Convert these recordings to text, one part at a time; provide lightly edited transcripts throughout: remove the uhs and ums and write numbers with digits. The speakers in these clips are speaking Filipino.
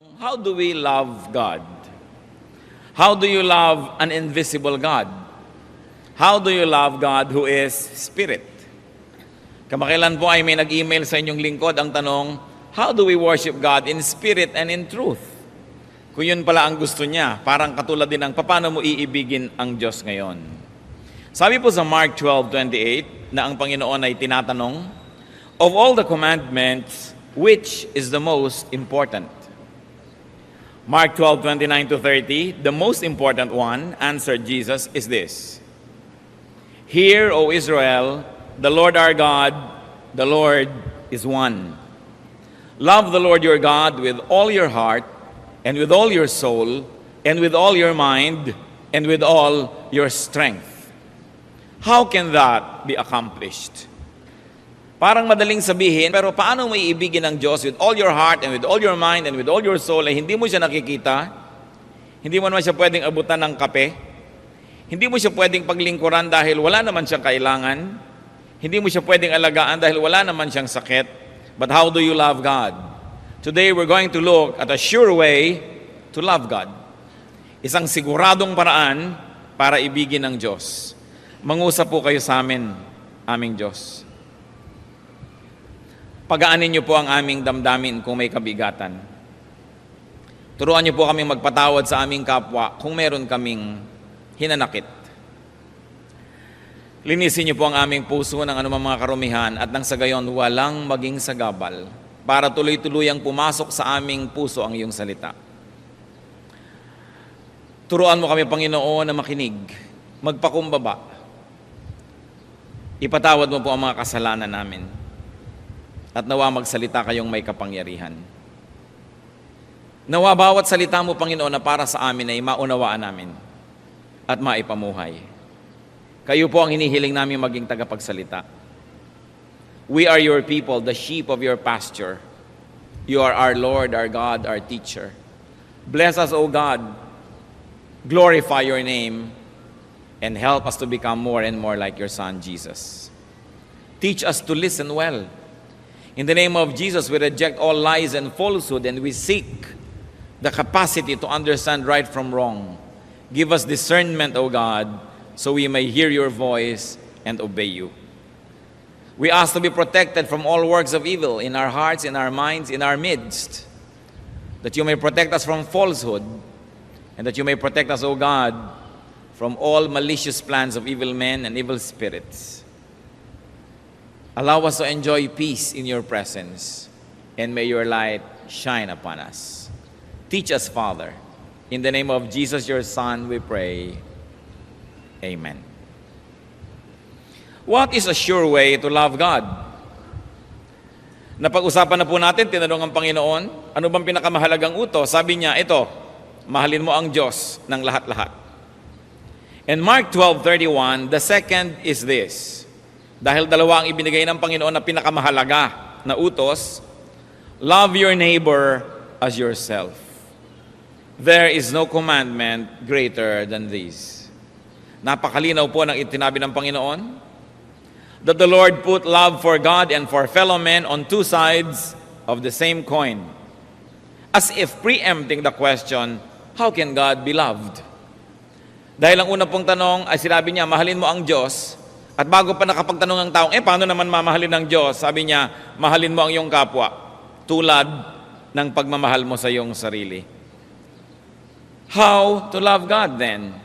How do we love God? How do you love an invisible God? How do you love God who is Spirit? Kamakailan po ay may nag-email sa inyong lingkod ang tanong, how do we worship God in spirit and in truth? Kung yun pala ang gusto niya, parang katulad din ng paano mo iibigin ang Diyos ngayon. Sabi po sa Mark 12:28 na ang Panginoon ay tinatanong, of all the commandments, which is the most important? Mark 12:29-30, the most important one, answered Jesus, is this. Hear, O Israel, the Lord our God, the Lord is one. Love the Lord your God with all your heart, and with all your soul, and with all your mind, and with all your strength. How can that be accomplished? Parang madaling sabihin, pero paano mo iibigin ang Diyos with all your heart and with all your mind and with all your soul ay hindi mo siya nakikita? Hindi mo naman siya pwedeng abutan ng kape? Hindi mo siya pwedeng paglingkuran dahil wala naman siyang kailangan? Hindi mo siya pwedeng alagaan dahil wala naman siyang sakit? But how do you love God? Today we're going to look at a sure way to love God. Isang siguradong paraan para ibigin ng Diyos. Mangusap po kayo sa amin, aming Diyos. Pagaanin niyo po ang aming damdamin kung may kabigatan. Turuan niyo po kaming magpatawad sa aming kapwa kung meron kaming hinanakit. Linisin niyo po ang aming puso ng anumang mga karumihan at nang sa gayon walang maging sagabal para tuloy-tuluyang pumasok sa aming puso ang iyong salita. Turuan mo kami, Panginoon, na makinig, magpakumbaba. Ipatawad mo po ang mga kasalanan namin. At nawa magsalita kayong may kapangyarihan. Nawa bawat salita mo, Panginoon, na para sa amin ay maunawaan namin at maipamuhay. Kayo po ang hinihiling namin maging tagapagsalita. We are your people, the sheep of your pasture. You are our Lord, our God, our teacher. Bless us, O God. Glorify your name and help us to become more and more like your Son, Jesus. Teach us to listen well. In the name of Jesus, we reject all lies and falsehood and we seek the capacity to understand right from wrong. Give us discernment, O God, so we may hear your voice and obey you. We ask to be protected from all works of evil in our hearts, in our minds, in our midst, that you may protect us from falsehood and that you may protect us, O God, from all malicious plans of evil men and evil spirits. Allow us to enjoy peace in your presence, and may your light shine upon us. Teach us, Father. In the name of Jesus, your Son, we pray. Amen. What is a sure way to love God? Napag-usapan na po natin, tinanong ang Panginoon, ano bang pinakamahalagang utos? Sabi niya, ito, mahalin mo ang Diyos ng lahat-lahat. In Mark 12:31, the second is this. Dahil dalawa ang ibinigay ng Panginoon na pinakamahalaga na utos, love your neighbor as yourself. There is no commandment greater than this. Napakalinaw po ng itinabi ng Panginoon that the Lord put love for God and for fellow men on two sides of the same coin. As if preempting the question, how can God be loved? Dahil ang una pong tanong ay sinabi niya, mahalin mo ang Diyos. At bago pa nakapagtanong ang taong, paano naman mamahalin ng Diyos? Sabi niya, mahalin mo ang iyong kapwa, tulad ng pagmamahal mo sa iyong sarili. How to love God then?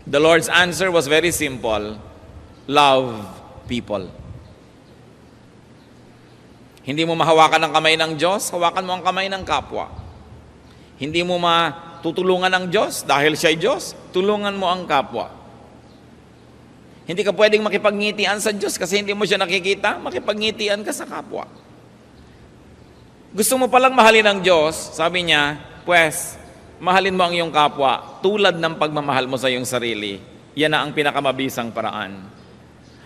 The Lord's answer was very simple. Love people. Hindi mo mahawakan ang kamay ng Diyos, hawakan mo ang kamay ng kapwa. Hindi mo matutulungan ang Diyos dahil siya'y Diyos, tulungan mo ang kapwa. Hindi ka pwedeng makipagngitian sa Diyos kasi hindi mo siya nakikita, makipagngitian ka sa kapwa. Gusto mo palang mahalin ang Diyos, sabi niya, pues, mahalin mo ang iyong kapwa tulad ng pagmamahal mo sa iyong sarili. Yan na ang pinakamabisang paraan.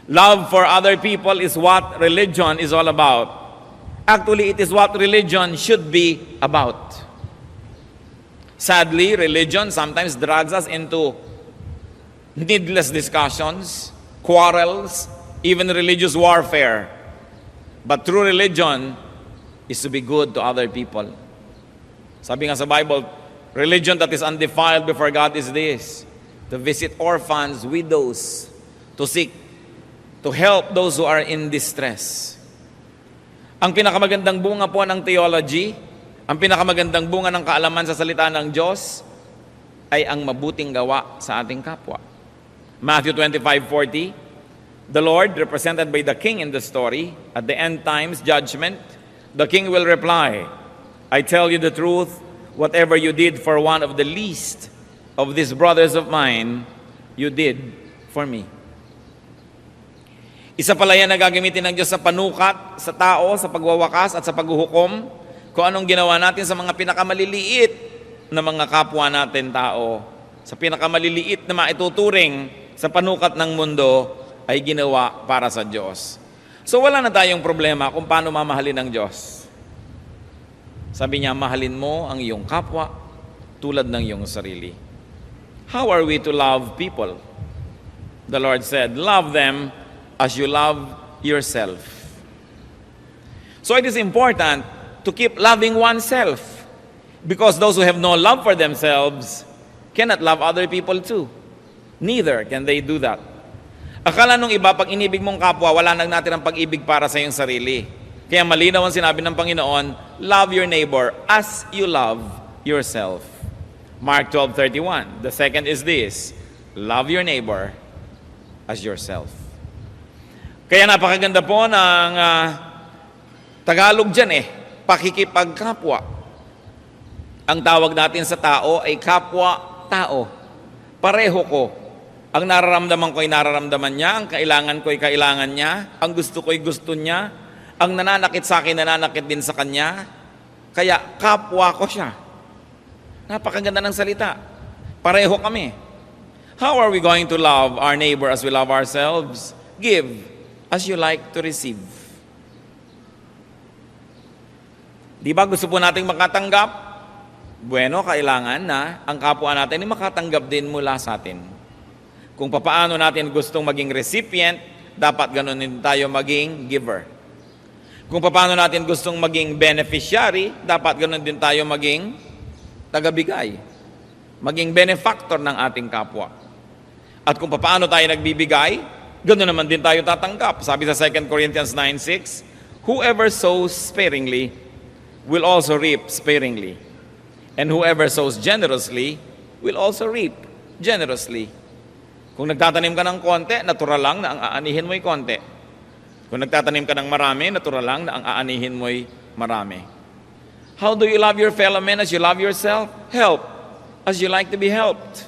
Love for other people is what religion is all about. Actually, it is what religion should be about. Sadly, religion sometimes drags us into needless discussions, quarrels, even religious warfare. But true religion is to be good to other people. Sabi nga sa Bible, religion that is undefiled before God is this: to visit orphans, widows, to seek, to help those who are in distress. Ang pinakamagandang bunga po ng theology, ang pinakamagandang bunga ng kaalaman sa salita ng Diyos, ay ang mabuting gawa sa ating kapwa. Matthew 25:40, the Lord, represented by the king in the story, at the end times judgment, the king will reply, I tell you the truth, whatever you did for one of the least of these brothers of mine, you did for me. Isa pala yan na gagamitin ng Diyos sa panukat, sa tao, sa pagwawakas at sa paghuhukom, kung anong ginawa natin sa mga pinakamaliliit na mga kapwa natin tao, sa pinakamaliliit na maituturing sa panukat ng mundo, ay ginawa para sa Diyos. So wala na tayong problema kung paano mamahalin ng Diyos. Sabi niya, mahalin mo ang iyong kapwa tulad ng iyong sarili. How are we to love people? The Lord said, love them as you love yourself. So it is important to keep loving oneself, because those who have no love for themselves cannot love other people too. Neither can they do that. Akala nung iba, pag inibig mong kapwa, wala nang natin ang pag-ibig para sa iyong sarili. Kaya malinaw ang sinabi ng Panginoon, love your neighbor as you love yourself. Mark 12:31. The second is this, love your neighbor as yourself. Kaya napakaganda po ng Tagalog dyan pakikipagkapwa. Ang tawag natin sa tao ay kapwa-tao. Pareho ko. Ang nararamdaman ko ay nararamdaman niya, ang kailangan ko ay kailangan niya, ang gusto ko ay gusto niya, ang nananakit sa akin, nananakit din sa kanya. Kaya kapwa ko siya. Napakaganda ng salita. Pareho kami. How are we going to love our neighbor as we love ourselves? Give as you like to receive. Di ba gusto po nating makatanggap? Bueno, kailangan na ang kapwa natin ay makatanggap din mula sa atin. Kung papaano natin gustong maging recipient, dapat ganun din tayo maging giver. Kung paano natin gustong maging beneficiary, dapat ganun din tayo maging tagabigay. Maging benefactor ng ating kapwa. At kung paano tayo nagbibigay, ganun naman din tayo tatanggap. Sabi sa 2 Corinthians 9:6, whoever sows sparingly will also reap sparingly. And whoever sows generously will also reap generously. Kung nagtatanim ka ng konti, natural lang na ang aanihin mo'y konti. Kung nagtatanim ka ng marami, natural lang na ang aanihin mo'y marami. How do you love your fellow man as you love yourself? Help as you like to be helped.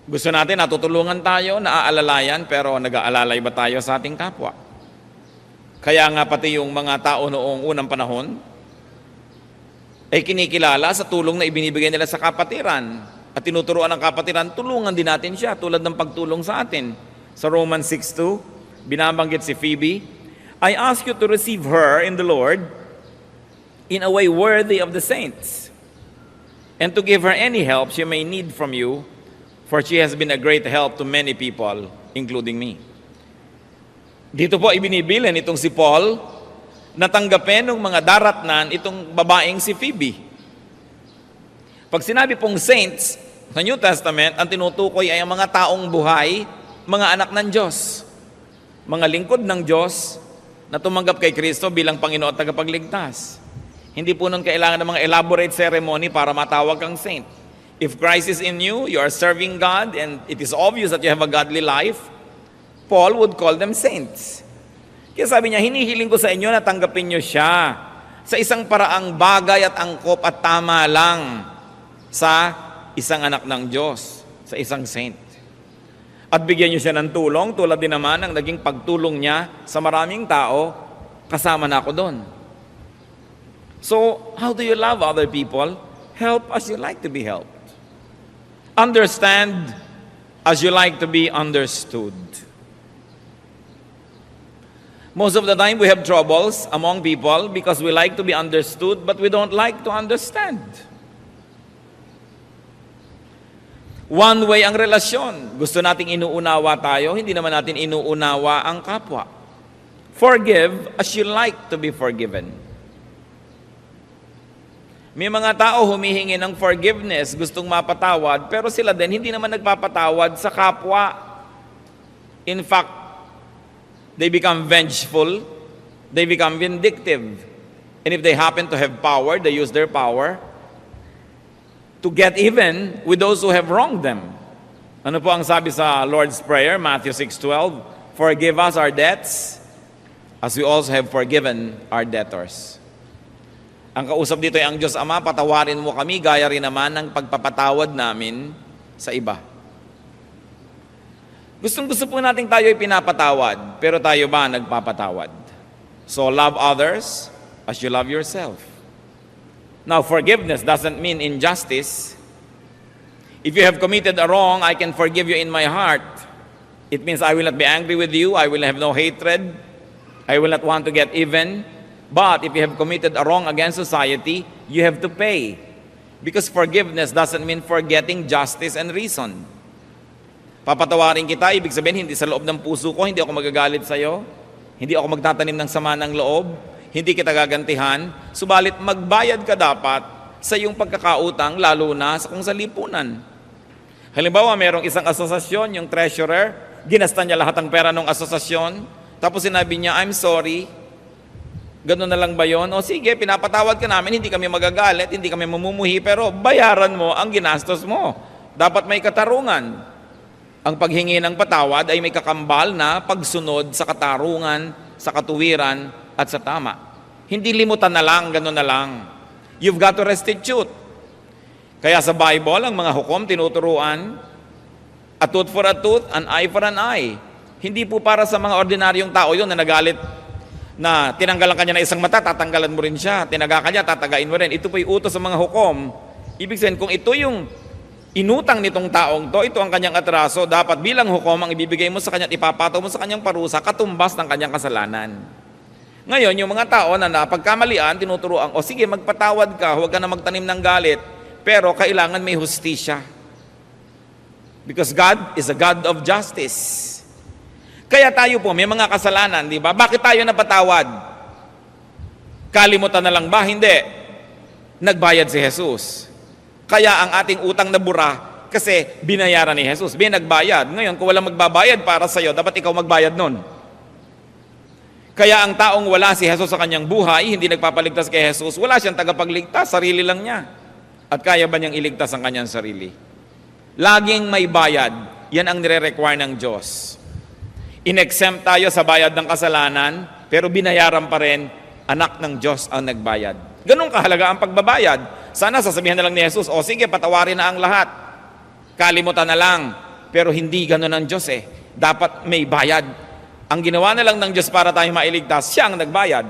Gusto natin, natutulungan tayo, naaalalayan, pero nag-aalalay ba tayo sa ating kapwa? Kaya nga pati yung mga tao noong unang panahon, ay kinikilala sa tulong na ibinibigay nila sa kapatiran. At tinuturuan ng kapatiran, tulungan din natin siya tulad ng pagtulong sa atin. Sa Romans 6:2, binabanggit si Phoebe, I ask you to receive her in the Lord in a way worthy of the saints, and to give her any help she may need from you, for she has been a great help to many people, including me. Dito po ibinibilin itong si Paul, natanggapin ng mga daratnan itong babaeng si Phoebe. Pag sinabi pong saints sa New Testament, ang tinutukoy ay ang mga taong buhay, mga anak ng Diyos, mga lingkod ng Diyos na tumanggap kay Kristo bilang Panginoon at tagapagligtas. Hindi po nun kailangan ng mga elaborate ceremony para matawag kang saint. If Christ is in you, you are serving God, and it is obvious that you have a godly life, Paul would call them saints. Kaya sabi niya, hinihiling ko sa inyo na tanggapin niyo siya sa isang paraang bagay at angkop at tama lang sa isang anak ng Diyos, sa isang saint. At bigyan niyo siya ng tulong, tulad din naman ng naging pagtulong niya sa maraming tao, kasama na ako doon. So, how do you love other people? Help as you like to be helped. Understand as you like to be understood. Most of the time we have troubles among people because we like to be understood, but we don't like to understand. One way ang relasyon. Gusto nating inuunawa tayo, hindi naman natin inuunawa ang kapwa. Forgive as you like to be forgiven. May mga tao humihingi ng forgiveness, gustong mapatawad, pero sila din hindi naman nagpapatawad sa kapwa. In fact, they become vengeful, they become vindictive. And if they happen to have power, they use their power to get even with those who have wronged them. Ano po ang sabi sa Lord's Prayer, Matthew 6:12? Forgive us our debts, as we also have forgiven our debtors. Ang kausap dito ay ang Diyos Ama, patawarin mo kami, gaya rin naman ng pagpapatawad namin sa iba. Gustong-gusto po natin tayo ay pinapatawad, pero tayo ba nagpapatawad? So love others as you love yourself. Now, forgiveness doesn't mean injustice. If you have committed a wrong, I can forgive you in my heart. It means I will not be angry with you, I will have no hatred, I will not want to get even. But if you have committed a wrong against society, you have to pay. Because forgiveness doesn't mean forgetting justice and reason. Papatawarin kita, ibig sabihin, hindi sa loob ng puso ko, hindi ako magagalit sa'yo, hindi ako magtatanim ng sama ng loob, hindi kita gagantihan, subalit magbayad ka dapat sa iyong pagkakautang, lalo na sa kung sa lipunan. Halimbawa, merong isang asosasyon, yung treasurer, ginasta niya lahat ng pera ng asosasyon, tapos sinabi niya, I'm sorry, gano'n na lang ba yun? O sige, pinapatawad ka namin, hindi kami magagalit, hindi kami mamumuhi, pero bayaran mo ang ginastos mo. Dapat may katarungan. Ang paghingi ng patawad ay may kakambal na pagsunod sa katarungan, sa katuwiran, at sa tama. Hindi limutan na lang, gano'n na lang. You've got to restitute. Kaya sa Bible, ang mga hukom tinuturuan, a tooth for a tooth, an eye for an eye. Hindi po para sa mga ordinaryong tao yun na nagalit, na tinanggalan kanya na isang mata, tatanggalan mo rin siya. Tinaga kanya, tatagain mo rin. Ito po yung utos sa mga hukom. Ibig sabihin, kung ito yung inutang nitong taong to, ito ang kanyang atraso, dapat bilang hukom ang ibibigay mo sa kanya at ipapataw mo sa kanyang parusa, katumbas ng kanyang kasalanan. Ngayon, yung mga tao na napagkamalian, tinuturuan, o sige, magpatawad ka, huwag ka na magtanim ng galit, pero kailangan may hustisya. Because God is a God of justice. Kaya tayo po, may mga kasalanan, di ba? Bakit tayo napatawad? Kalimutan na lang ba? Hindi. Nagbayad si Jesus. Kaya ang ating utang na bura, kasi binayaran ni Jesus. Nagbayad. Ngayon, kung walang magbabayad para sa'yo, dapat ikaw magbayad nun. Kaya ang taong wala si Jesus sa kanyang buhay, hindi nagpapaligtas kay Jesus, wala siyang tagapagligtas, sarili lang niya. At kaya ba niyang iligtas ang kanyang sarili? Laging may bayad. Yan ang nire-require ng Diyos. In-exempt tayo sa bayad ng kasalanan, pero binayaran pa rin, anak ng Diyos ang nagbayad. Ganun kahalaga ang pagbabayad. Sana sasabihin na lang ni Jesus, o sige, patawarin na ang lahat. Kalimutan na lang. Pero hindi ganun ang Diyos eh. Dapat may bayad. Ang ginawa na lang ng Diyos para tayo mailigtas, siya ang nagbayad.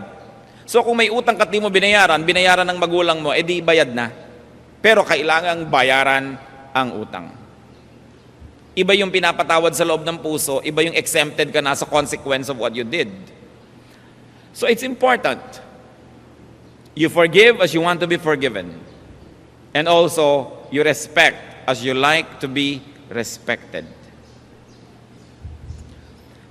So kung may utang kat di mo binayaran ng magulang mo, edi bayad na. Pero kailangang bayaran ang utang. Iba yung pinapatawad sa loob ng puso, iba yung exempted ka na sa consequence of what you did. So it's important. You forgive as you want to be forgiven. And also, you respect as you like to be respected.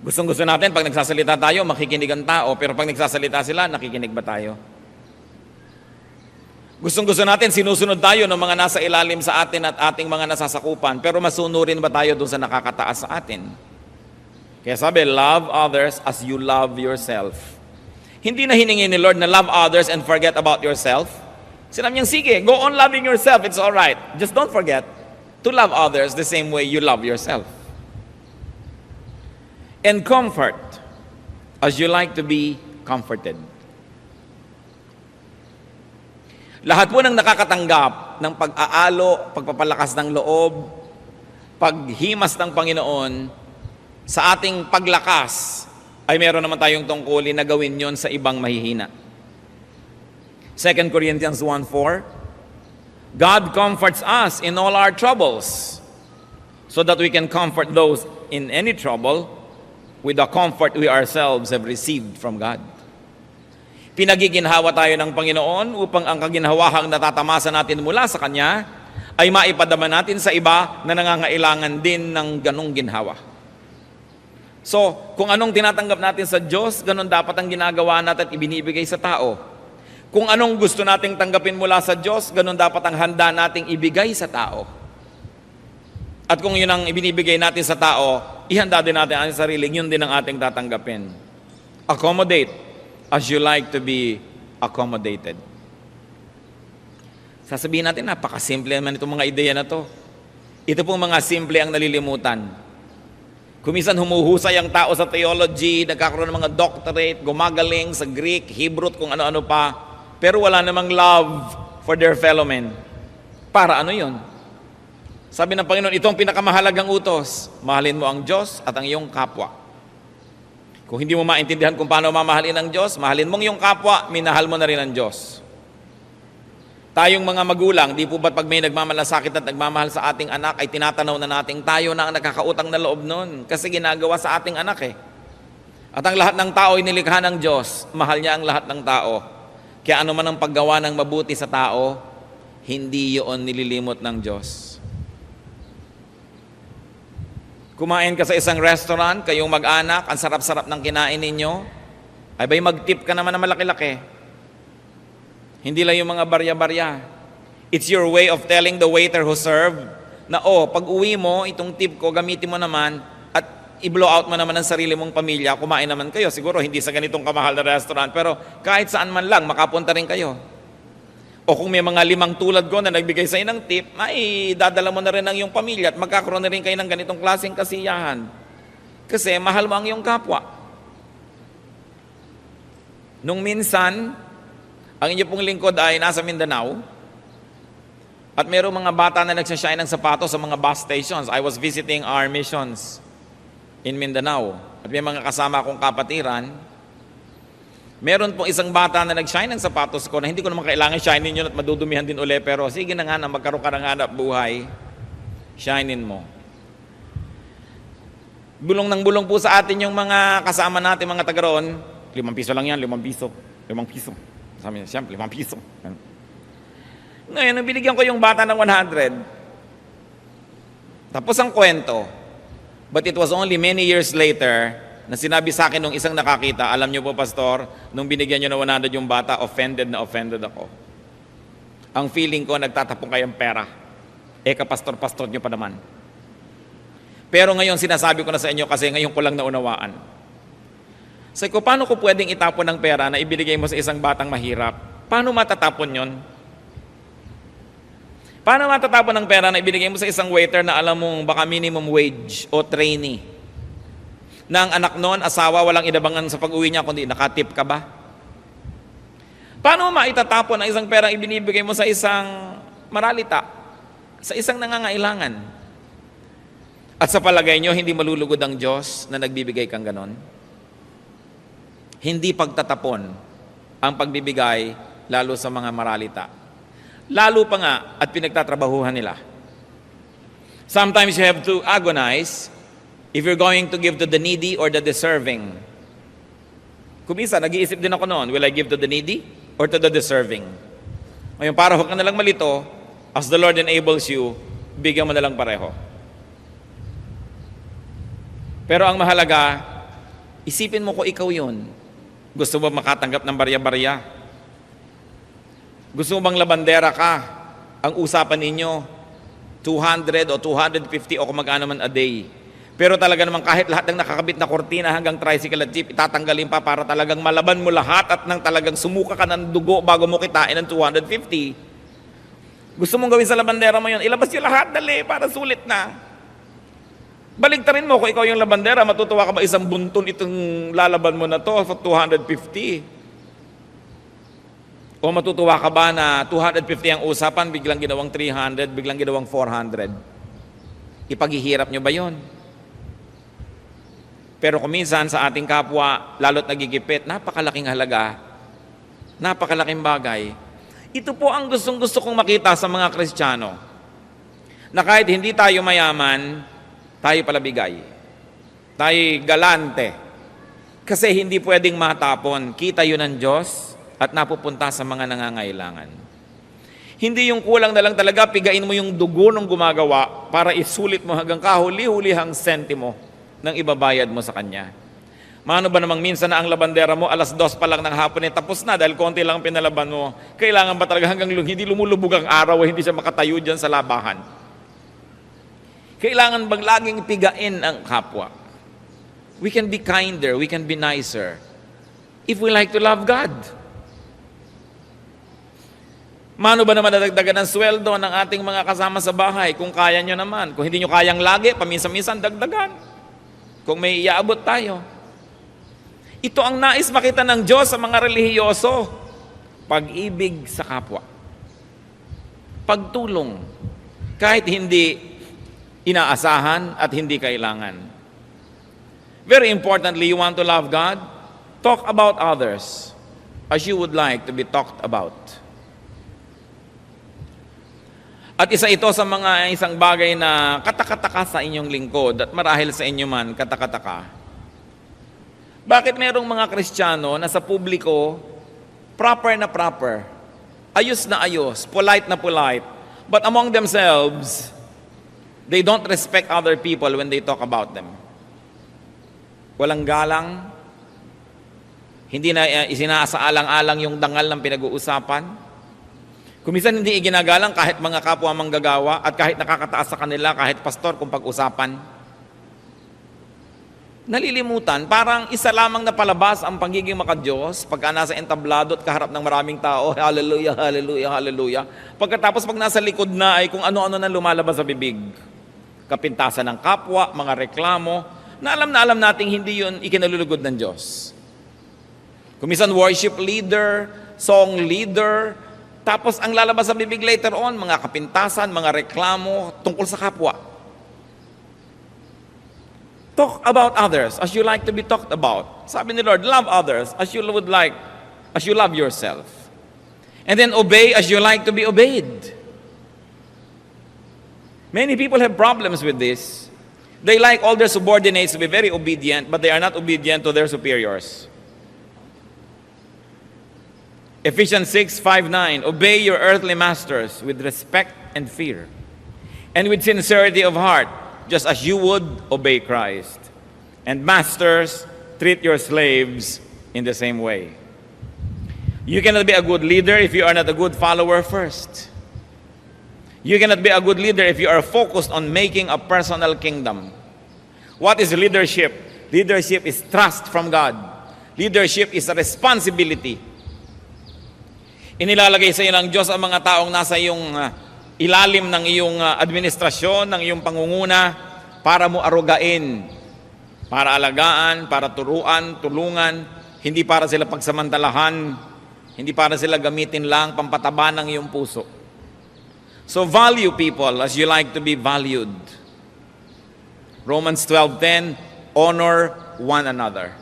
Gustong-gusto natin, pag nagsasalita tayo, makikinig ang tao, pero pag nagsasalita sila, nakikinig ba tayo? Gustong-gusto natin, sinusunod tayo ng mga nasa ilalim sa atin at ating mga nasasakupan, pero masunurin ba tayo doon sa nakakataas sa atin? Kaya sabi, love others as you love yourself. Hindi na hiningi ni Lord na love others and forget about yourself. Sinabi niyang, sige, go on loving yourself, it's all right. Just don't forget to love others the same way you love yourself. And comfort as you like to be comforted. Lahat po ng nakakatanggap ng pag-aalo, pagpapalakas ng loob, paghimas ng Panginoon sa ating paglakas, ay meron naman tayong tungkulin na gawin yon sa ibang mahihina. 2 Corinthians 1:4, God comforts us in all our troubles so that we can comfort those in any trouble with the comfort we ourselves have received from God. Pinagiginhawa tayo ng Panginoon upang ang kaginhawahang natatamasa natin mula sa Kanya ay maipadama natin sa iba na nangangailangan din ng ganong ginhawa. So, kung anong tinatanggap natin sa Diyos, ganon dapat ang ginagawa natin at ibinibigay sa tao. Kung anong gusto nating tanggapin mula sa Diyos, ganun dapat ang handa nating ibigay sa tao. At kung yun ang ibinibigay natin sa tao, ihanda din natin ang sarili, yun din ang ating tatanggapin. Accommodate as you like to be accommodated. Sasabihin natin, napakasimple naman itong mga ideya na to. Ito pong mga simple ang nalilimutan. Kumisan humuhusay ang tao sa theology, nagkakaroon ng mga doctorate, gumagaling sa Greek, Hebrew, kung ano-ano pa, pero wala namang love for their fellow men. Para ano yun? Sabi ng Panginoon, itong pinakamahalagang utos, mahalin mo ang Diyos at ang iyong kapwa. Kung hindi mo maintindihan kung paano mamahalin ang Diyos, mahalin mong iyong kapwa, minahal mo na rin ang Diyos. Tayong mga magulang, di po ba't pag may nagmamalasakit at nagmamahal sa ating anak, ay tinatanaw na nating tayo na ang nakakautang na loob nun. Kasi ginagawa sa ating anak eh. At ang lahat ng tao ay nilikha ng Diyos. Mahal niya ang lahat ng tao. Kaya ano man ang paggawa ng mabuti sa tao, hindi yun nililimot ng Diyos. Kumain ka sa isang restaurant, kayong mag-anak, ang sarap-sarap ng kinain ninyo, ay ba'y mag-tip ka naman na malaki-laki. Hindi lang yung mga barya-barya. It's your way of telling the waiter who served na, pag uwi mo, itong tip ko, gamitin mo naman at i-blow out mo naman ang sarili mong pamilya, kumain naman kayo. Siguro hindi sa ganitong kamahal na restaurant, pero kahit saan man lang, makapunta rin kayo. O kung may mga 5 tulad ko na nagbigay sa'yo ng tip, ay dadala mo na rin ang iyong pamilya at magkakaroon na rin kayo ng ganitong klaseng kasiyahan. Kasi mahal mo ang iyong kapwa. Nung minsan, ang inyo pong lingkod ay nasa Mindanao at mayroong mga bata na nagsashine ng sapatos sa mga bus stations. I was visiting our missions in Mindanao at may mga kasama akong kapatiran. Meron pong isang bata na nag-shine ng sapatos ko na hindi ko naman kailangan shinein yun at madudumihan din uli, pero sige na nga na magkaroon ka ng hanap buhay, shinein mo. Bulong ng bulong po sa atin yung mga kasama natin, mga taga roon. 5 piso lang yan, 5 piso. 5 piso. Sabi niya, siyempre, 5 piso. Ngayon, nung binigyan ko yung bata ng 100, tapos ang kwento, but it was only many years later, na sinabi sa akin nung isang nakakita, alam niyo po, Pastor, nung binigyan niyo ng 100 yung bata, offended na offended ako. Ang feeling ko, nagtatapong kayong pera. Kapastor-pastor niyo pa naman. Pero ngayon, sinasabi ko na sa inyo kasi ngayon ko lang naunawaan. Sabi ko, paano ko pwedeng itapon ng pera na ibinigay mo sa isang batang mahirap? Paano matatapon yon? Paano matatapon ng pera na ibinigay mo sa isang waiter na alam mong baka minimum wage o trainee? Na ang anak noon, asawa, walang inabangan sa pag-uwi niya, kundi nakatip ka ba? Paano maitatapon ang isang perang ibinibigay mo sa isang maralita? Sa isang nangangailangan? At sa palagay nyo, hindi malulugod ang Diyos na nagbibigay kang ganon? Hindi pagtatapon ang pagbibigay lalo sa mga maralita. Lalo pa nga at pinagtatrabahuhan nila. Sometimes you have to agonize if you're going to give to the needy or the deserving. Kumisa, nag-iisip din ako noon, will I give to the needy or to the deserving? Ngayon, para huwag ka nalang malito, as the Lord enables you, bigyan mo nalang pareho. Pero ang mahalaga, isipin mo kung ikaw yun. Gusto mo makatanggap ng barya-barya? Gusto mo bang labandera ka? Ang usapan ninyo, 200 o 250 o kung magkano man a day. Pero talaga naman kahit lahat ng nakakabit na kortina hanggang tricycle at jeep, itatanggalin pa para talagang malaban mo lahat at nang talagang sumuka ka ng dugo bago mo kitain ng 250. Gusto mong gawin sa labandera mo yun, ilabas yung lahat, dali, para sulit na. Baligtarin mo, kung ikaw yung labandera, matutuwa ka ba isang bunton itong lalaban mo na to for 250? O matutuwa ka ba na 250 ang usapan, biglang ginawang 300, biglang ginawang 400? Ipaghihirap nyo ba yon? Pero kuminsan sa ating kapwa, lalo't nagigipit, napakalaking halaga, napakalaking bagay. Ito po ang gustong-gusto kong makita sa mga Kristiyano, na kahit hindi tayo mayaman, tayo palabigay. Tayo galante. Kasi hindi pwedeng matapon. Kita yun ng Diyos at napupunta sa mga nangangailangan. Hindi yung kulang na lang talaga, pigain mo yung dugo ng gumagawa para isulit mo hanggang kahuli-hulihang sentimo ng ibabayad mo sa Kanya. Mano ba namang minsan na ang labandera mo, 2:00 pa lang ng hapon, tapos na dahil konti lang pinalaban mo. Kailangan ba talaga hanggang hindi lumulubog ang araw, hindi siya makatayo dyan sa labahan? Kailangan bang laging pigain ang kapwa? We can be kinder, we can be nicer, if we like to love God. Mano ba naman nadagdagan ng sweldo ng ating mga kasama sa bahay? Kung kaya nyo naman. Kung hindi nyo kayang lagi, paminsan-minsan dagdagan. Kung may iaabot tayo. Ito ang nais makita ng Diyos sa mga relihiyoso. Pag-ibig sa kapwa. Pagtulong. Kahit hindi inaasahan at hindi kailangan. Very importantly, you want to love God? Talk about others as you would like to be talked about. At isa ito sa mga isang bagay na katakataka sa inyong lingkod at marahil sa inyo man katakataka. Bakit merong mga Kristiyano na sa publiko, proper na proper, ayos na ayos, polite na polite, but among themselves, they don't respect other people when they talk about them. Walang galang, hindi na isinasaalang-alang yung dangal ng pinag-uusapan. Kuminsan hindi iginagalang kahit mga kapwa manggagawa at kahit nakakataas sa kanila, kahit pastor kung pag-usapan. Nalilimutan, parang isa lamang na palabas ang pagiging makadiyos pagka nasa entablado at kaharap ng maraming tao, hallelujah, hallelujah, hallelujah. Pagkatapos pag nasa likod na ay kung ano-ano na lumalabas sa bibig. Kapintasan ng kapwa, mga reklamo, na alam nating hindi yun ikinalulugod ng Diyos. Kuminsan worship leader, song leader, tapos ang lalabas sa bibig later on, mga kapintasan, mga reklamo tungkol sa kapwa. Talk about others as you like to be talked about. Sabi ni Lord, love others as you love yourself. And then obey as you like to be obeyed. Many people have problems with this. They like all their subordinates to be very obedient, but they are not obedient to their superiors. Ephesians 6:5-9, obey your earthly masters with respect and fear, and with sincerity of heart, just as you would obey Christ. And masters, treat your slaves in the same way. You cannot be a good leader if you are not a good follower first. You cannot be a good leader if you are focused on making a personal kingdom. What is leadership? Leadership is trust from God. Leadership is a responsibility. Inilalagay sa iyo ng Diyos ang mga taong nasa iyong ilalim ng iyong administrasyon, ng iyong pangunguna, para mo arugain, para alagaan, para turuan, tulungan, hindi para sila pagsamantalahan, hindi para sila gamitin lang pampataba ng iyong puso. So value people as you like to be valued. Romans 12:10, honor one another.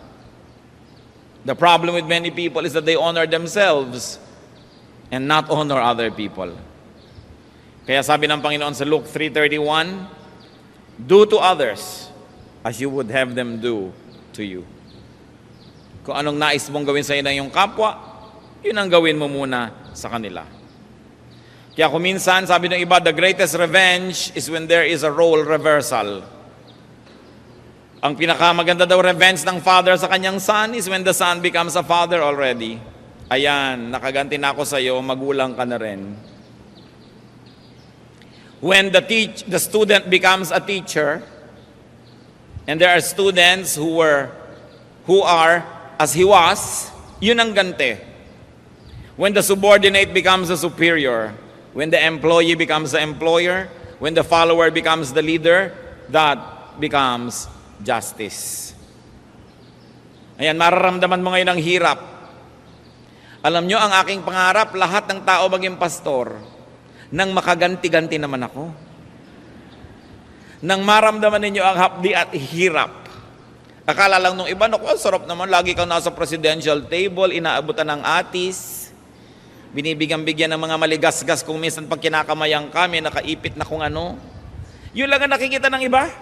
The problem with many people is that they honor themselves and not honor other people. Kaya sabi ng Panginoon sa Luke 3:31, do to others as you would have them do to you. Kung anong nais mong gawin sa iyong kapwa, yun ang gawin mo muna sa kanila. Kaya kung minsan, sabi ng iba, the greatest revenge is when there is a role reversal. Ang pinakamaganda daw revenge ng father sa kanyang son is when the son becomes a father already. Ayan, nakaganti na ako sa iyo, magulang ka na rin. When the student becomes a teacher, and there are students who are as he was, yun ang ganti. When the subordinate becomes a superior, when the employee becomes the employer, when the follower becomes the leader, that becomes justice. Ayan, mararamdaman mo ngayon ang hirap. Alam nyo, ang aking pangarap, lahat ng tao maging pastor, nang makaganti-ganti naman ako. Nang maramdaman ninyo ang hapdi at hirap. Akala lang nung iba, naku, sarap naman, lagi kang nasa presidential table, inaabutan ng atis, binibigyan-bigyan ng mga maligasgas kung minsan pag kinakamayang kami, nakaipit na kung ano. Yun lang ang nakikita ng iba.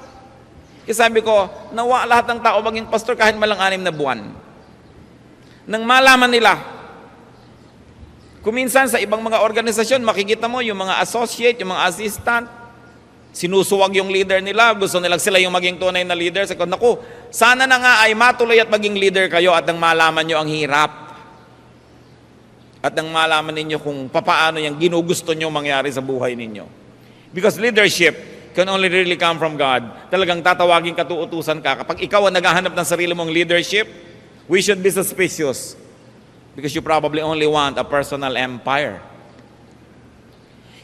Kasi sabi ko, nawa lahat ng tao maging pastor kahit malang 6 na buwan. Nang malaman nila, kuminsan sa ibang mga organisasyon, makikita mo yung mga associate, yung mga assistant, sinusuwag yung leader nila, gusto nilang sila yung maging tunay na leader. Sabi ko, naku, Sana na nga ay matuloy at maging leader kayo at nang malaman nyo ang hirap. At nang malaman ninyo kung papaano yung ginugusto nyo mangyari sa buhay ninyo. Because leadership can only really come from God. Talagang tatawagin ka, tuutusan ka. Kapag ikaw ang naghahanap ng sarili mong leadership, we should be suspicious. Because you probably only want a personal empire.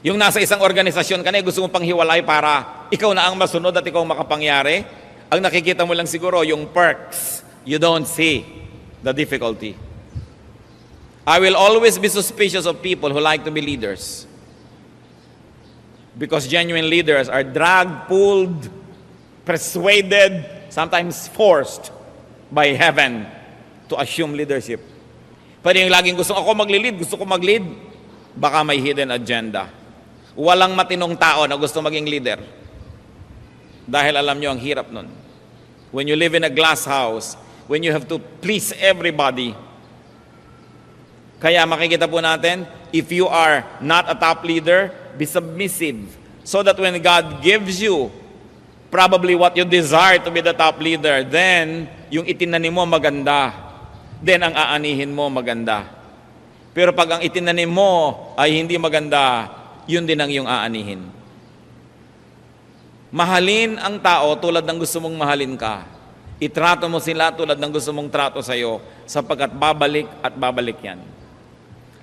Yung nasa isang organisasyon ka na, gusto mo pang hiwalay para ikaw na ang masunod at ikaw makapangyari. Ang nakikita mo lang siguro yung perks. You don't see the difficulty. I will always be suspicious of people who like to be leaders. Because genuine leaders are dragged, pulled, persuaded, sometimes forced by heaven to assume leadership. Pero yung laging gusto ako mag-lead, baka may hidden agenda. Walang matinong tao na gusto maging leader. Dahil alam nyo ang hirap nun. When you live in a glass house, when you have to please everybody. Kaya makikita po natin, if you are not a top leader, be submissive. So that when God gives you probably what you desire to be the top leader, then yung itinanim mo maganda. Then ang aanihin mo maganda. Pero pag ang itinanim mo ay hindi maganda, yun din ang iyong aanihin. Mahalin ang tao tulad ng gusto mong mahalin ka. Itrato mo sila tulad ng gusto mong trato sa'yo, sapagkat babalik at babalik yan.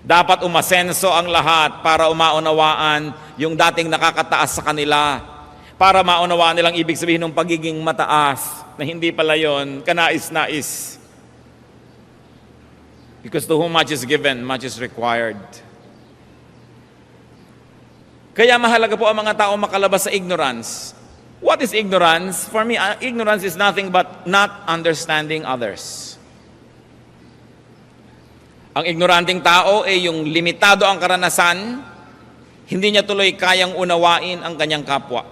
Dapat umasenso ang lahat para umaunawaan yung dating nakakataas sa kanila, para maunawaan nilang ibig sabihin ng pagiging mataas, na hindi pala yun, kanais-nais. Because to whom much is given, much is required. Kaya mahalaga po ang mga tao makalabas sa ignorance. What is ignorance? For me, ignorance is nothing but not understanding others. Ang ignoranting tao ay yung limitado ang karanasan, hindi niya tuloy kayang unawain ang kanyang kapwa.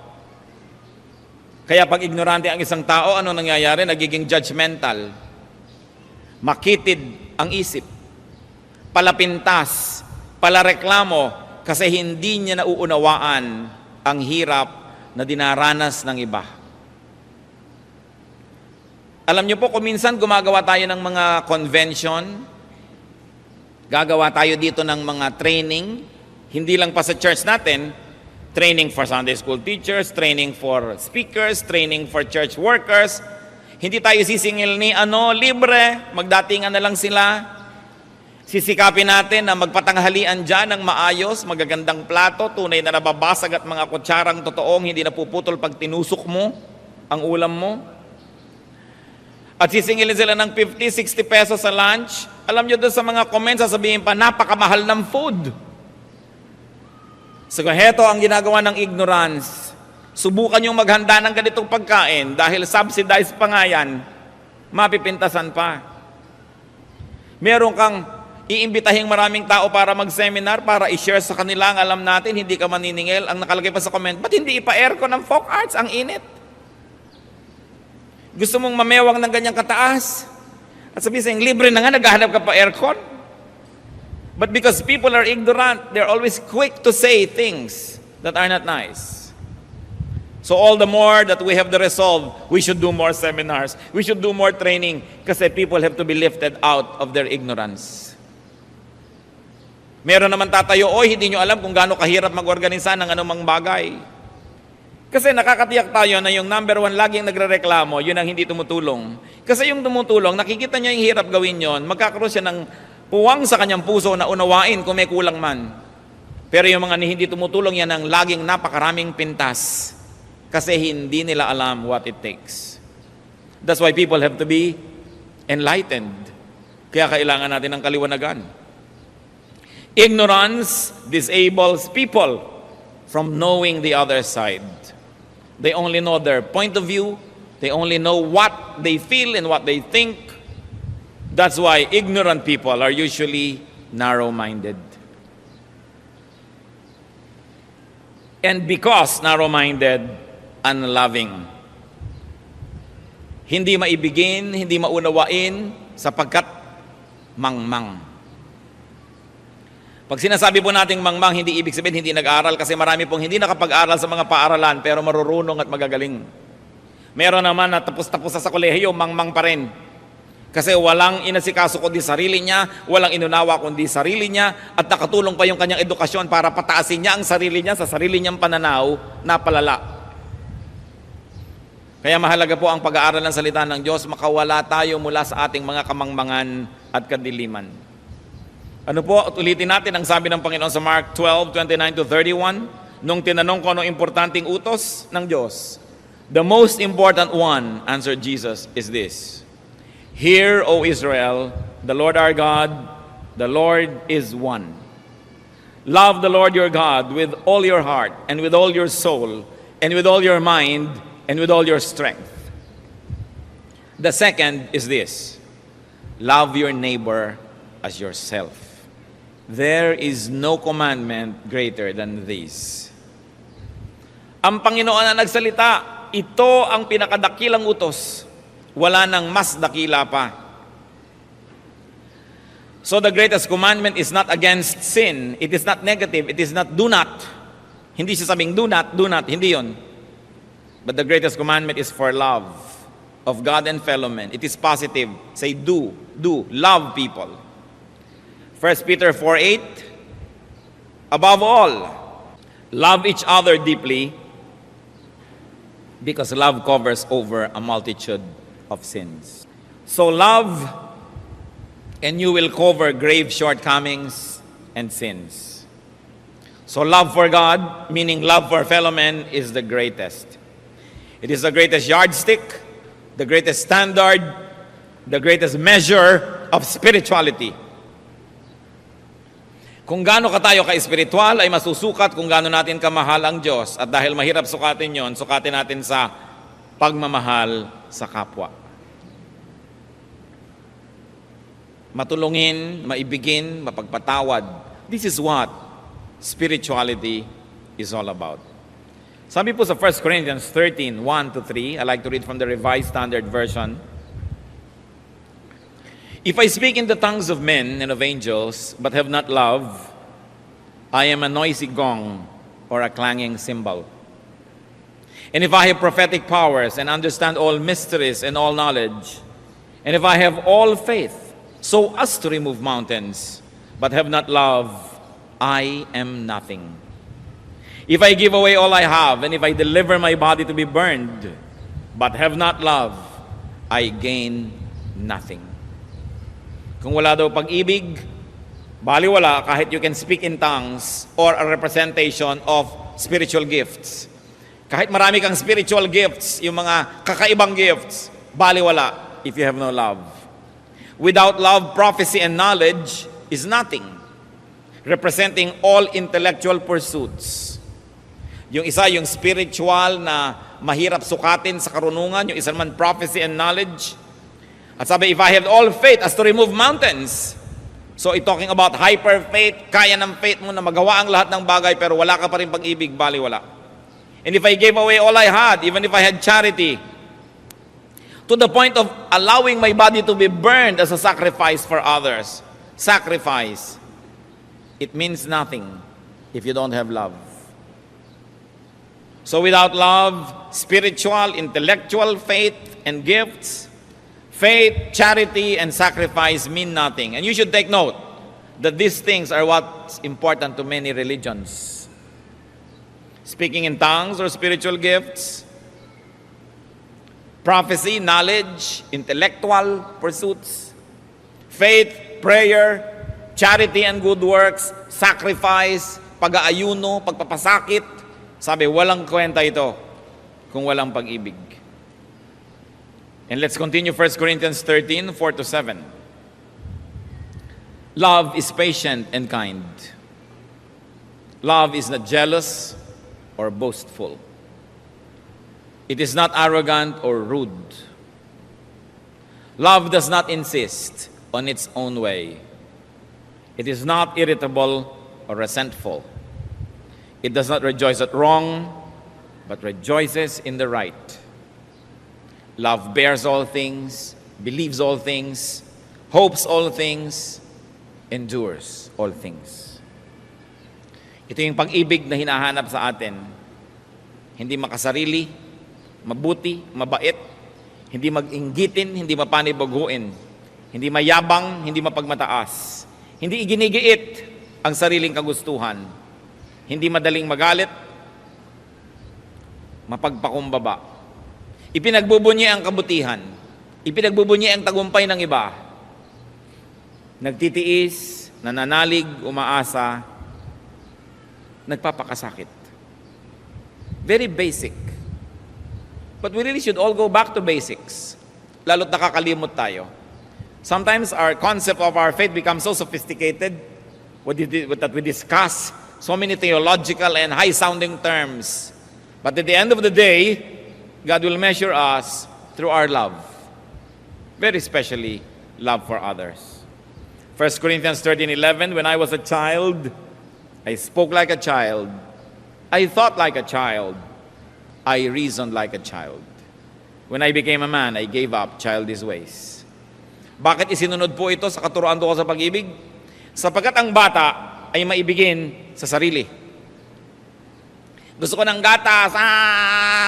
Kaya pag ignorante ang isang tao, ano nangyayari? Nagiging judgmental. Makitid ang isip. Palapintas, palareklamo, kasi hindi niya nauunawaan ang hirap na dinaranas ng iba. Alam niyo po, kung minsan gumagawa tayo ng mga convention, gagawa tayo dito ng mga training, hindi lang pa sa church natin, training for Sunday school teachers, training for speakers, training for church workers. Hindi tayo sisingil ni libre, magdatingan na lang sila. Sisikapin natin na magpatanghalian dyan ng maayos, magagandang plato, tunay na nababasag at mga kutsarang totoong hindi napuputol pag tinusok mo ang ulam mo. At sisingilin sila ng 50, 60 pesos sa lunch. Alam nyo doon sa mga comments, sasabihin pa, napakamahal ng food. So heto ang ginagawa ng ignorance. Subukan yung maghanda ng ganitong pagkain dahil subsidized pa nga yan, mapipintasan pa. Meron kang iimbitahing maraming tao para mag-seminar, para i-share sa kanila ang alam natin, hindi ka maniningil. Ang nakalagay pa sa comment, ba't hindi ipa-aircon ng folk arts? Ang init. Gusto mong mamewang ng ganyang kataas? At sabihin sa'yo, libre na nga, naghahanap ka pa aircon? But because people are ignorant, they're always quick to say things that are not nice. So all the more that we have the resolve, we should do more seminars, we should do more training, kasi people have to be lifted out of their ignorance. Meron naman tatayo, hindi nyo alam kung gaano kahirap mag-organisa ng anumang bagay. Kasi nakakatiyak tayo na yung number one laging nagrereklamo, yun ang hindi tumutulong. Kasi yung tumutulong, nakikita niya yung hirap gawin yon, magkakaroon siya ng puwang sa kanyang puso na unawain kung may kulang man. Pero yung mga hindi tumutulong, yan ang laging napakaraming pintas. Kasi hindi nila alam what it takes. That's why people have to be enlightened. Kaya kailangan natin ng kaliwanagan. Ignorance disables people from knowing the other side. They only know their point of view. They only know what they feel and what they think. That's why ignorant people are usually narrow-minded. And because narrow-minded, unloving. Hindi maibigin, hindi maunawain, sapagkat mangmang. Pag sinasabi po nating mangmang, hindi ibig sabihin hindi nag-aral, kasi marami pong hindi nakapag-aral sa mga paaralan pero marurunong at magagaling. Meron naman na tapos-tapos sa kolehiyo, mangmang pa rin. Kasi walang inasikaso kundi sarili niya, walang inunawa kundi sarili niya, at nakatulong pa yung kanyang edukasyon para pataasin niya ang sarili niya sa sarili niyang pananaw na palala. Kaya mahalaga po ang pag-aaral ng salita ng Diyos, makawala tayo mula sa ating mga kamangmangan at kadiliman. Ano po, at ulitin natin ang sabi ng Panginoon sa Mark 12:29-31, nung tinanong ko anong importanteng utos ng Diyos. The most important one, answered Jesus, is this: Hear, O Israel, the Lord our God, the Lord is one. Love the Lord your God with all your heart, and with all your soul, and with all your mind, and with all your strength. The second is this: love your neighbor as yourself. There is no commandment greater than this. Ang Panginoon na nagsalita, ito ang pinakadakilang utos. Wala nang mas dakila pa. So the greatest commandment is not against sin. It is not negative. It is not do not. Hindi siya sabing do not, hindi yon. But the greatest commandment is for love of God and fellow men. It is positive. Say do, love people. 1 Peter 4:8, above all, love each other deeply, because love covers over a multitude of sins. So love, and you will cover grave shortcomings and sins. So love for God, meaning love for fellow men, is the greatest. It is the greatest yardstick, the greatest standard, the greatest measure of spirituality. Kung gaano ka tayo ka-espiritual ay masusukat kung gaano natin kamahal ang Diyos. At dahil mahirap sukatin yon, sukatin natin sa pagmamahal sa kapwa. Matulungin, maibigin, mapagpatawad. This is what spirituality is all about. Sabi po sa 1 Corinthians 13:1-3, I like to read from the Revised Standard Version. If I speak in the tongues of men and of angels, but have not love, I am a noisy gong or a clanging cymbal. And if I have prophetic powers and understand all mysteries and all knowledge, and if I have all faith, so as to remove mountains, but have not love, I am nothing. If I give away all I have, and if I deliver my body to be burned, but have not love, I gain nothing. Kung wala daw pag-ibig, baliwala kahit you can speak in tongues or a representation of spiritual gifts. Kahit marami kang spiritual gifts, yung mga kakaibang gifts, baliwala if you have no love. Without love, prophecy and knowledge is nothing, representing all intellectual pursuits. Yung isa, yung spiritual na mahirap sukatin sa karunungan, yung isa naman prophecy and knowledge. At sabi, if I have all faith as to remove mountains, so it's talking about hyper faith, kaya ng faith mo na magawa ang lahat ng bagay pero wala ka pa rin pag-ibig, baliwala. And if I gave away all I had, even if I had charity, to the point of allowing my body to be burned as a sacrifice for others, sacrifice, it means nothing if you don't have love. So without love, spiritual, intellectual faith and gifts, faith, charity, and sacrifice mean nothing. And you should take note that these things are what's important to many religions. Speaking in tongues or spiritual gifts, prophecy, knowledge, intellectual pursuits, faith, prayer, charity and good works, sacrifice, pag-aayuno, pagpapasakit. Sabi, walang kwenta ito kung walang pag-ibig. And let's continue 1 Corinthians 13:4-7. Love is patient and kind. Love is not jealous or boastful. It is not arrogant or rude. Love does not insist on its own way. It is not irritable or resentful. It does not rejoice at wrong, but rejoices in the right. Love bears all things, believes all things, hopes all things, endures all things. Ito yung pag-ibig na hinahanap sa atin. Hindi makasarili, mabuti, mabait, hindi mag-inggitin, hindi mapanibaghuin, hindi mayabang, hindi mapagmataas, hindi iginigiit ang sariling kagustuhan, hindi madaling magalit, mapagpakumbaba. Ipinagbubunyi ang kabutihan, ipinagbubunyi ang tagumpay ng iba, nagtitiis, nananalig, umaasa, nagpapakasakit. Very basic. But we really should all go back to basics. Lalo't nakakalimot tayo. Sometimes our concept of our faith becomes so sophisticated that we discuss so many theological and high-sounding terms. But at the end of the day, God will measure us through our love. Very especially, love for others. 1 Corinthians 13:11, when I was a child, I spoke like a child. I thought like a child. I reasoned like a child. When I became a man, I gave up childish ways. Bakit isinunod po ito sa katuroan ko sa pag-ibig? Sapagkat ang bata ay maibigin sa sarili. Gusto ko ng gatas,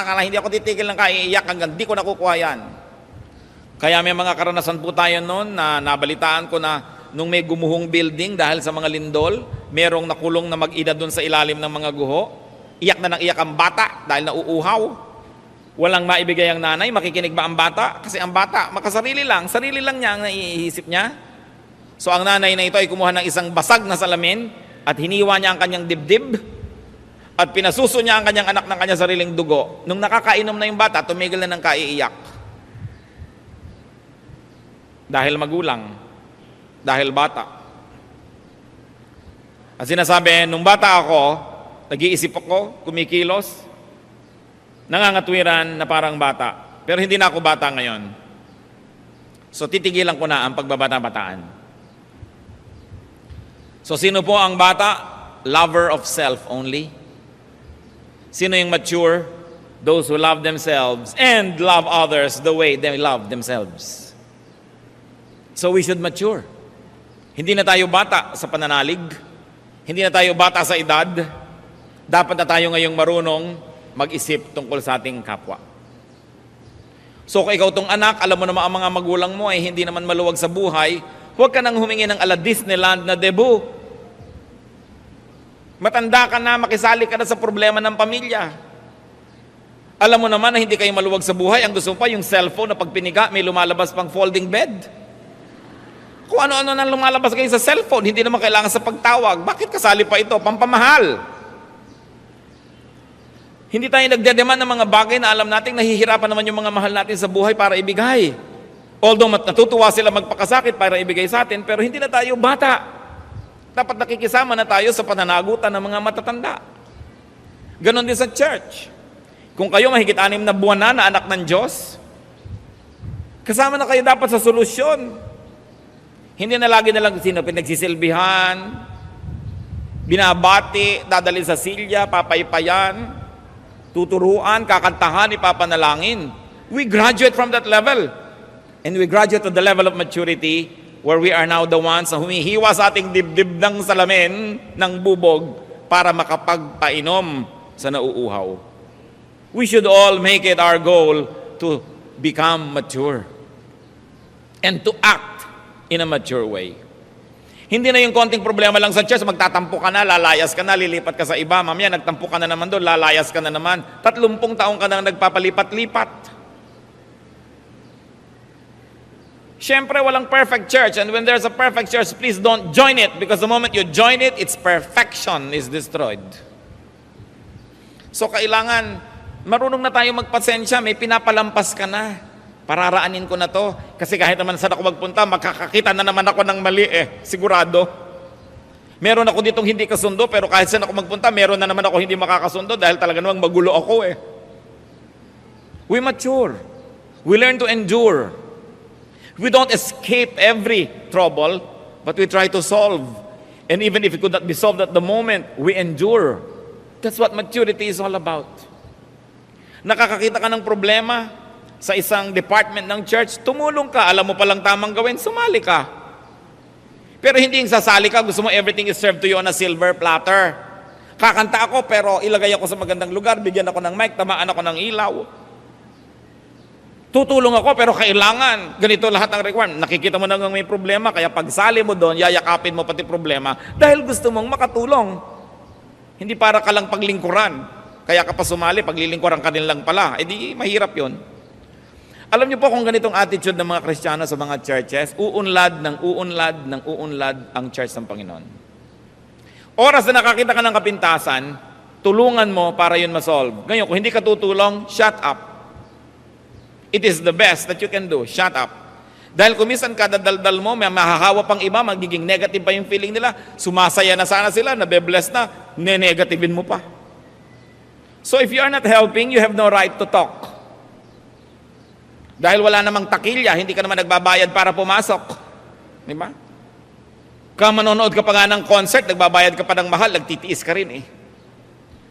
kala hindi ako titigil ng kaiiyak hanggang di ko nakukuha yan. Kaya may mga karanasan po tayo noon na nabalitaan ko na nung may gumuhong building dahil sa mga lindol, merong nakulong na mag-ina doon sa ilalim ng mga guho. Iyak na ng iyak ang bata dahil nauuhaw. Walang maibigay ang nanay, makikinig ba ang bata? Kasi ang bata, makasarili lang, sarili lang niya ang naiisip niya. So ang nanay na ito ay kumuha ng isang basag na salamin at hiniwa niya ang kanyang dibdib at pinasuso niya ang kanyang anak ng kanyang sariling dugo. Nung nakakainom na yung bata, tumigil na ng kaiiyak. Dahil magulang, dahil bata. At sinasabi, nung bata ako, nag-iisip ako, kumikilos, nangangatwiran na parang bata. Pero hindi na ako bata ngayon. So titigilan ko na ang pagbabata-bataan. So sino po ang bata? Lover of self only. Sino yung mature? Those who love themselves and love others the way they love themselves. So we should mature. Hindi na tayo bata sa pananalig. Hindi na tayo bata sa edad. Dapat na tayo ngayong marunong mag-isip tungkol sa ating kapwa. So kung ikaw tong anak, alam mo naman ang mga magulang mo ay hindi naman maluwag sa buhay, huwag ka nang humingi ng ala Disneyland na debut. Matanda ka na, makisali ka na sa problema ng pamilya. Alam mo naman na hindi kayo maluwag sa buhay, ang gusto mo pa yung cellphone na pag piniga, may lumalabas pang folding bed. Kung ano-ano nang lumalabas kayo sa cellphone, hindi naman kailangan sa pagtawag. Bakit kasali pa ito? Pampamahal. Hindi tayo nagdedeman ng mga bagay na alam nating nahihirapan naman yung mga mahal natin sa buhay para ibigay. Although natutuwa sila magpakasakit para ibigay sa atin, pero hindi na tayo bata. Dapat nakikisama na tayo sa pananagutan ng mga matatanda. Ganon din sa church. Kung kayo mahigit 6 na buwan na anak ng Diyos, kasama na kayo dapat sa solusyon. Hindi na lagi na lang sino pinagsisilbihan, binabati, dadalhin sa silya, papaypayan, tuturuan, kakantahan, ipapanalangin. We graduate from that level. And we graduate to the level of maturity where we are now the ones na humihiwa sa ating dibdib ng salamin ng bubog para makapagpainom sa nauuhaw. We should all make it our goal to become mature and to act in a mature way. Hindi na yung konting problema lang sa church, magtatampo ka na, lalayas ka na, lilipat ka sa iba, mamaya nagtampo ka na naman doon, lalayas ka na naman, 30 taong ka nang nagpapalipat-lipat. Siyempre, walang perfect church, and when there's a perfect church, please don't join it, because the moment you join it, its perfection is destroyed. So kailangan, marunong na tayo magpasensya, may pinapalampas ka na. Pararaanin ko na to. Kasi kahit naman saan ako magpunta, makakakita na naman ako ng mali sigurado. Meron ako ditong hindi kasundo, pero kahit saan ako magpunta, meron na naman ako hindi makakasundo dahil talaga namang magulo ako We mature. We learn to endure. We don't escape every trouble, but we try to solve. And even if it could not be solved at the moment, we endure. That's what maturity is all about. Nakakakita ka ng problema sa isang department ng church, tumulong ka, alam mo palang tamang gawin, sumali ka. Pero hindi yung sasali ka, gusto mo everything is served to you on a silver platter. Kakanta ako, pero ilagay ako sa magandang lugar, bigyan ako ng mic, tamaan ako ng ilaw. Tutulong ako pero kailangan ganito lahat ang requirement. Nakikita mo na may problema, kaya pagsali mo doon, yayakapin mo pati problema dahil gusto mong makatulong. Hindi para ka lang paglingkuran. Kaya ka pa sumali, paglilingkuran ka din lang pala. Eh di mahirap yon. Alam niyo po kung ganitong attitude ng mga Kristiyano sa mga churches, uunlad ang church ng Panginoon. Oras na nakakita ka ng kapintasan, tulungan mo para yun masolve. Ngayon, kung hindi ka tutulong, shut up. It is the best that you can do. Shut up. Dahil kung minsan kada daldal mo, may mahahawa pang iba, magiging negative pa yung feeling nila, sumasaya na sana sila, nabe-bless na, ne-negativein mo pa. So if you are not helping, you have no right to talk. Dahil wala namang takilya, hindi ka naman nagbabayad para pumasok. Di ba? Manonood ka pa nga ng concert, nagbabayad ka pa ng mahal, nagtitiis ka rin eh.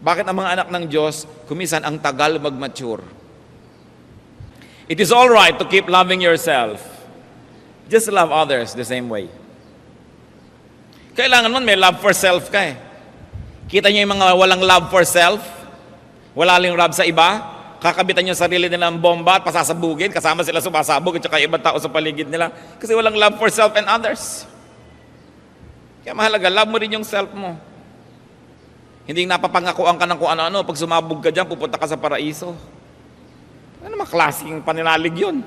Bakit ang mga anak ng Diyos, kumisan ang tagal mag-mature? It is all right to keep loving yourself. Just love others the same way. Kailangan mo may love for self ka eh. Kita niyo yung mga walang love for self? Wala lang love sa iba? Kakabitan yung sarili nila ng bomba at pasasabugin, kasama sila sumasabog at saka ibang tao sa paligid nila. Kasi walang love for self and others. Kaya mahalaga, love mo rin yung self mo. Hindi napapangakuan ka ng kung ano-ano. Pag sumabog ka dyan, pupunta ka sa paraiso. Ano naman klaseng paninalig yun?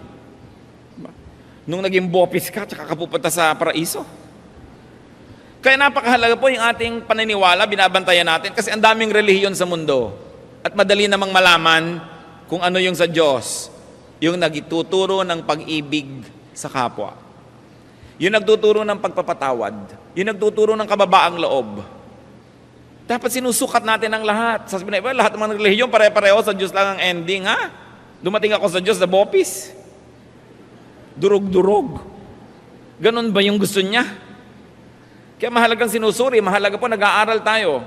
Nung naging bopis ka, tsaka ka pupunta sa paraiso. Kaya napakahalaga po yung ating paniniwala, binabantayan natin. Kasi ang daming relihiyon sa mundo. At madali namang malaman kung ano yung sa Diyos. Yung nagtuturo ng pag-ibig sa kapwa. Yung nagtuturo ng pagpapatawad. Yung nagtuturo ng kababaang loob. Dapat sinusukat natin ang lahat. Sasabihin na, lahat ng mga relihiyon, pare-pareho sa Diyos lang ang ending, ha? Dumating ako sa Diyos na bopis. Durog-durog. Ganon ba yung gusto niya? Kaya mahalagang sinusuri, mahalaga po nag-aaral tayo.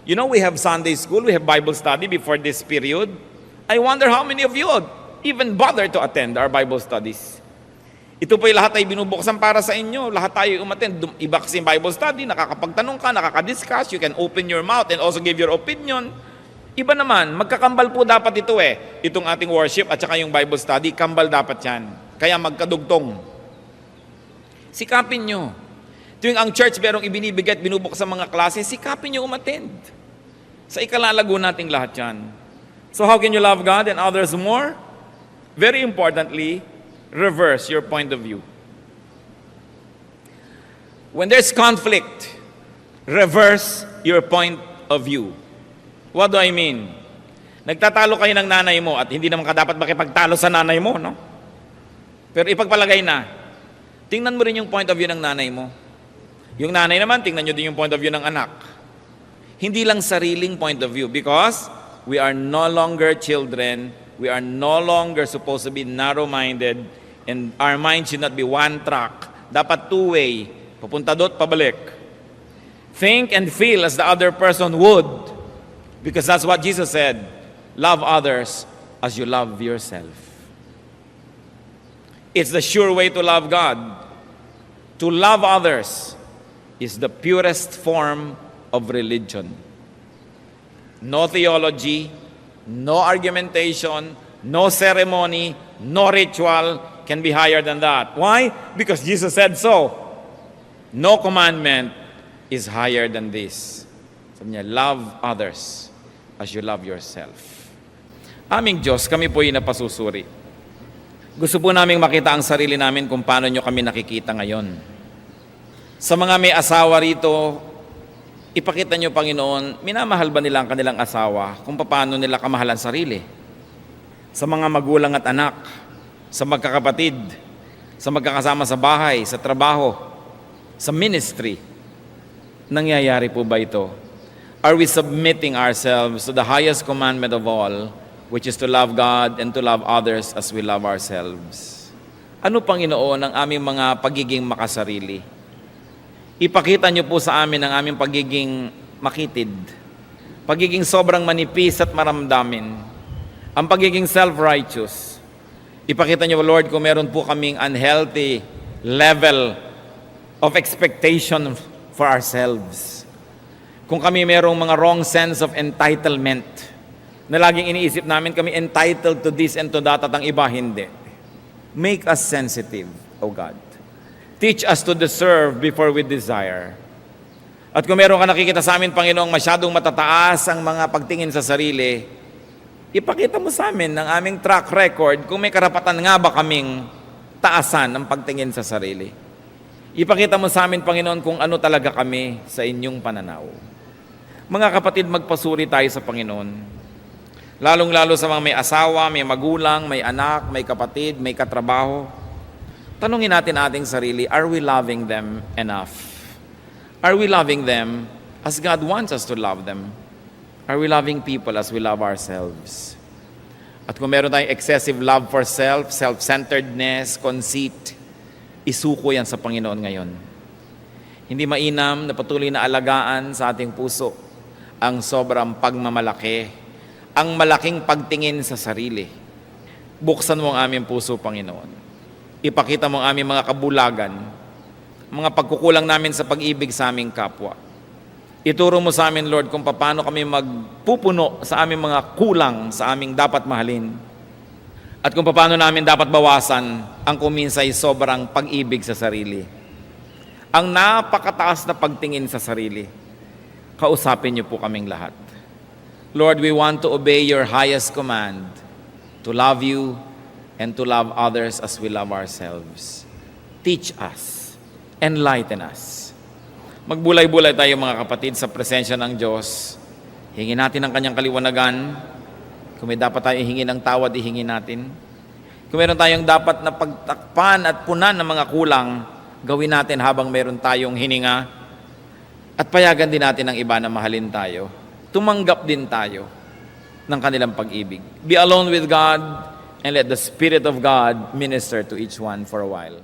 You know, we have Sunday school, we have Bible study before this period. I wonder how many of you even bother to attend our Bible studies. Ito po yung lahat ay binubuksan para sa inyo. Lahat tayo umattend. Iba kasi yung Bible study, nakakapagtanong ka, nakakadiscuss, you can open your mouth and also give your opinion. Iba naman, magkakambal po dapat ito eh. Itong ating worship at saka yung Bible study, kambal dapat yan. Kaya magkadugtong. Sikapin nyo. Tuwing ang church merong ibinibigay at binubuksan sa mga klase, sikapin nyo umattend. Sa ikalalago nating lahat yan. So how can you love God and others more? Very importantly, reverse your point of view. When there's conflict, reverse your point of view. What do I mean? Nagtatalo kayo ng nanay mo at hindi naman ka dapat makipagtalo sa nanay mo, no? Pero ipagpalagay na, tingnan mo rin yung point of view ng nanay mo. Yung nanay naman, tingnan nyo din yung point of view ng anak. Hindi lang sariling point of view because we are no longer children, we are no longer supposed to be narrow-minded, and our mind should not be one track. Dapat two-way, papunta do't, pabalik. Think and feel as the other person would. Because that's what Jesus said, love others as you love yourself. It's the sure way to love God. To love others is the purest form of religion. No theology, no argumentation, no ceremony, no ritual can be higher than that. Why? Because Jesus said so. No commandment is higher than this. Sabi niya, love others as you love yourself. Aming Diyos, kami po ay napasusuri. Gusto po namin makita ang sarili namin kung paano nyo kami nakikita ngayon. Sa mga may asawa rito, ipakita nyo, Panginoon, minamahal ba nila ang kanilang asawa kung paano nila kamahalan sarili? Sa mga magulang at anak, sa magkakapatid, sa magkakasama sa bahay, sa trabaho, sa ministry, nangyayari po ba ito? Are we submitting ourselves to the highest commandment of all, which is to love God and to love others as we love ourselves? Ano, Panginoon, ang aming mga pagiging makasarili? Ipakita niyo po sa amin ang aming pagiging makitid, pagiging sobrang manipis at maramdamin, ang pagiging self-righteous. Ipakita niyo, Lord, kung meron po kaming unhealthy level of expectation for ourselves. Kung kami merong mga wrong sense of entitlement, na laging iniisip namin kami entitled to this and to that at ang iba hindi. Make us sensitive, O God. Teach us to deserve before we desire. At kung meron ka nakikita sa amin, Panginoong, masyadong matataas ang mga pagtingin sa sarili, ipakita mo sa amin ng aming track record kung may karapatan nga ba kaming taasan ang pagtingin sa sarili. Ipakita mo sa amin, Panginoon, kung ano talaga kami sa inyong pananaw. Mga kapatid, magpasuri tayo sa Panginoon. Lalong-lalo sa mga may asawa, may magulang, may anak, may kapatid, may katrabaho. Tanungin natin ating sarili, are we loving them enough? Are we loving them as God wants us to love them? Are we loving people as we love ourselves? At kung meron tayong excessive love for self, self-centeredness, conceit, isuko yan sa Panginoon ngayon. Hindi mainam na patuloy na alagaan sa ating puso ang sobrang pagmamalaki, ang malaking pagtingin sa sarili. Buksan mo ang aming puso, Panginoon. Ipakita mo ang aming mga kabulagan, mga pagkukulang namin sa pag-ibig sa aming kapwa. Ituro mo sa amin, Lord, kung paano kami magpupuno sa aming mga kulang sa aming dapat mahalin. At kung paano namin dapat bawasan ang kuminsay sobrang pag-ibig sa sarili. Ang napakataas na pagtingin sa sarili. Kausapin niyo po kaming lahat. Lord, we want to obey your highest command, to love you and to love others as we love ourselves. Teach us. Enlighten us. Magbulay-bulay tayo mga kapatid sa presensya ng Diyos. Hingin natin ang kanyang kaliwanagan. Kung may dapat tayo ihingi ng tawad, ihingi natin. Kung meron tayong dapat na pagtakpan at punan ng mga kulang, gawin natin habang meron tayong hininga. At payagan din natin ang iba na mahalin tayo. Tumanggap din tayo ng kanilang pag-ibig. Be alone with God and let the Spirit of God minister to each one for a while.